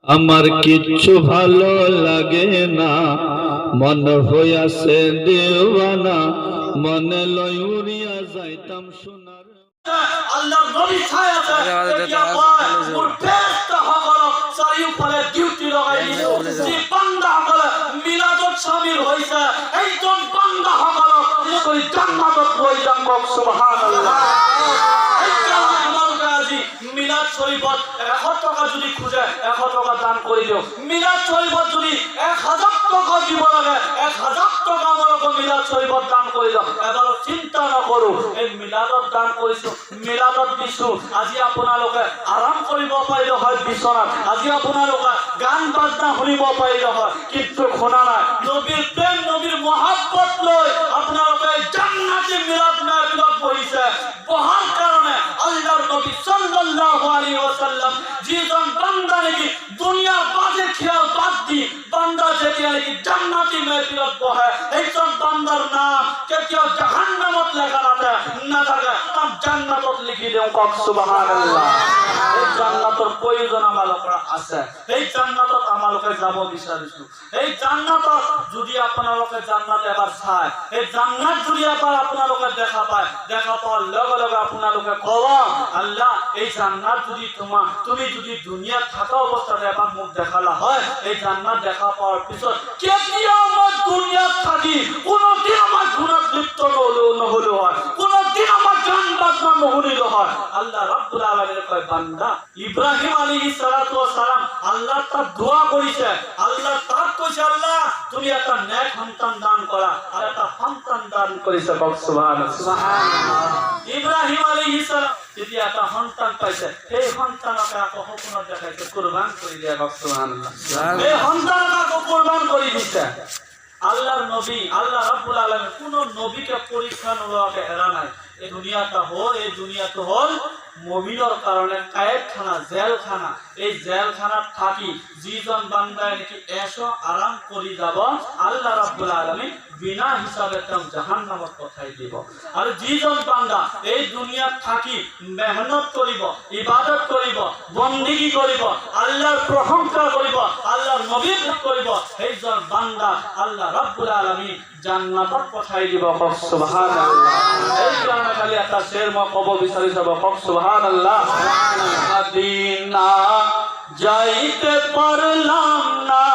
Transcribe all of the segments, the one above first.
আমার কিচ্ছু ভালো লাগে না, মন হইয়াছে দেওয়ানা, মনে লয় উড়িয়া যাইতাম সোনার। আল্লাহর নবী ছায়াতে এতিয়া কয় মোৰ ফেৰেশতাসকল চাৰিওফালে ডিউটি লগাই দিছো, যি বান্দাসকলে মিলাদত শামিল হৈছে এইজন বান্দাসকলক মই জান্নাতত লৈ যাম। কওক সুবহানাল্লাহ। মিলাদ শরীফত 100 টাকা যদি খুঁজে 100 টাকা দান করে দিও। মিলাদ শরীফত যদি 1000 টাকা দিব লাগে 1000 টাকা আমাকে মিলাদ শরীফত দান করে দিও। এবার চিন্তা নকৰো, এই মিলাদত দান কৰিছো, মিলাদত দিছো, আজি আপোনালোকে আৰাম কৰিব পাৰিলে হয় বিচনাত, আজি আপোনালোকে গান বাজনা শুনিব পাৰিলে হয়, কিন্তু শুনা নাই। নবীৰ প্ৰেম নবীৰ মহব্বত লৈ আপোনালোকে জান্নাতি মিলাদ মাহফিলত বহিছে। বহাৰ কাৰণে আল্লাহৰ নবী সাল্লাল্লাহু আলাইহি ওয়াসাল্লাম যিজন বান্দা নাকি দুনিয়ার বাজে খেয়াল বাদ দি বান্দা যেতিয়া নাকি জান্নাতি মাহফিলত বহে এইজন বান্দার নাম কেতিয়াও জাহান্নামত লেখা না থাকে, তার জান্নাতত লিখি দেও। কক সুবহানাল্লাহ। এই জান্নাতৰ প্ৰয়োজন আমালোকৰ আছে, এই জান্নাতত আমালোকে যাব বিচাৰিছো। এই জান্নাতত যদি আপোনালোকে জান্নাত এবাৰ চায়, এই জান্নাত যদি এবাৰ আপোনালোকে দেখা পায়, দেখা পাওয়ার লগে লগে আপোনালোকে কব আল্লাহ এই জান্নাত যদি তুমি যদি দুনিয়াত থাকা অবস্থাতে এবার মুখ দেখালা হয়, এই জান্নাত দেখা পাওয়ার পিছত কেতিয়াও আমার দুনিয়াত থাকি কোনোদিন আমার গুনাহ লিপ্ত নহলো হয়, কোনোদিন আমার গান বাজনা নহলিল হয়। আল্লাহ রাব্বুল আলামিন কয় বান্দা ইব্রাহিম আলাইহিস সালাতু ওয়াস সালাম আল্লাহ তার দোয়া করিছে, আল্লাহ তার কইছে আল্লাহ তুমি একটা নেক সন্তান দান করা, আর একটা সন্তান দান করিছে। সুবহানাল্লাহ। ইব্রাহিম আলাইহিস সালাম যদি একটা সন্তান পাইছে, সেই সন্তানকে আকৌ সপোনত দেখাইছে কুরবান কৰি দিয়া। সুবহানাল্লাহ। এই সন্তানকে আকৌ কুরবান কৰি দিছে। আল্লাহর নবী আল্লাহ রাব্বুল আলামিন কোন নবীকে পরীক্ষা নলওয়াকে এরা নাই। এই দুনিয়াটা হল মুমিনের কারণে কায়েদখানা, জেলখানা। এই জেলখানাত থাকি যিজন বান্দায় নাকি এসো আরাম কৰি যাব আল্লাহ রাব্বুল আলামিন বিনা হিসাবে তাম জাহান্নামত পঠাই দিব। আর যিজন বান্দা এই দুনিয়াত থাকি মেহনত করিব, ইবাদত করিব, বন্দেগী করিব, আল্লাহর প্রশংসা করিব, আল্লাহর নবী করিব, এইজন বান্দা আল্লাহ রাব্বুল আলামিন জান্নাতত পঠাই দিব। সুবহানাল্লাহ। এই কারণে খালি একটা শের মই কব বিচাৰিছো, সুবহানাল্লাহ। মদিনা যাইতে পারলাম না,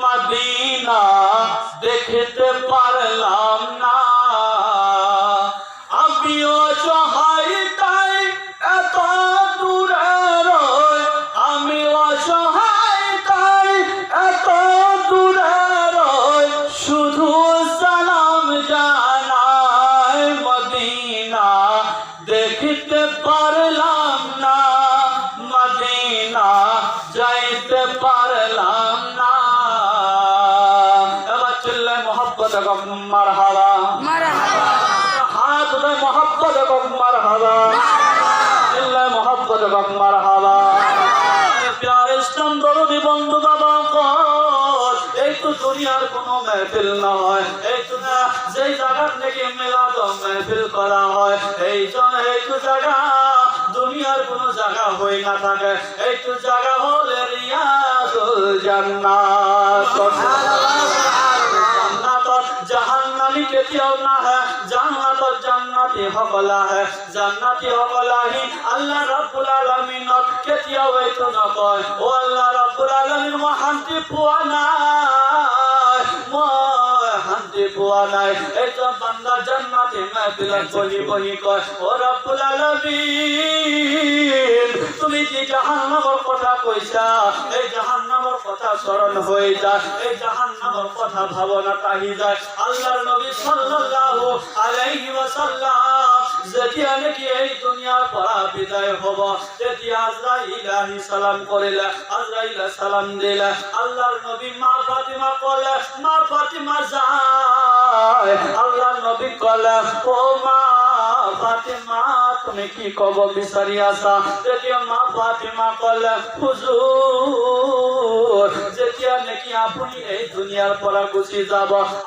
মদিনা দেখতে পারলাম না, আমিও সহায় তাই এত দূরে রই, আমিও সহায় তাই এত দূরে রই, শুধু সালাম জানাই মদিনা দেখতে পারলাম না, মদিনা যাইতে পারলাম না। এবার চিল্লায় মোহাব্বত মারহাবা, হাত উঠায় মোহাব্বত মারহাবা, চিল্লায় মোহাব্বত মারহাবা। প্যারে ইসলাম দরদি বন্ধু বাবা কর, এই তো দুনিয়ার কোন মেহফিল নয়, এই তো যেই জায়গার নাকি মিলাদ মেহফিল করা হয়, এই তো জায়গা দুনিয়ার কোন জায়গা হই না থাকে, এই তো জায়গা হলে রিয়াজুল জান্নাত। জান্নাতত জাহান্নামী কেতিয়াও নাহে, জান্নাতত জান্নাতি সকল আহে, জান্নাতি সকল আহি আল্লাহ রাব্বুল আলামিনত কেতিয়াও এইটো নকয় ও আল্লাহ রাব্বুল আলামিন মই শান্তি পোৱা নাই, মই শান্তি পোৱা নাই। এইটো বান্দা জান্নাতি মাহফিলত বহি বহি কয় ও রাব্বুল আলামিন তুমি যে জাহান্নামের কথা কইছা, এই জাহান্নামের কথা স্মরণ হয়ে যায়, এই জাহান্নামের কথা ভাবনা আহি যায়। আল্লাহর নবী সাল্লাল্লাহু আলাইহি ওয়াসাল্লাম যেতিয়া নাকি এই দুনিয়ার পৰা বিদায় হব, তেতিয়া আজরাইল আহি সালাম করিলে, আজরাইল সালাম দিলে, আল্লাহর নবী মা ফাতিমা কলে, মা ফাতিমা যায়, আল্লাহর নবী কলে ও মা ফাতিমা তুমি কি কব বিচারি আছা? তেতিয়া মা ফাতিমা কলে হুজুর যেতিয়া নাকি আপনি এই দুনিয়ার পৰা গুচি যাব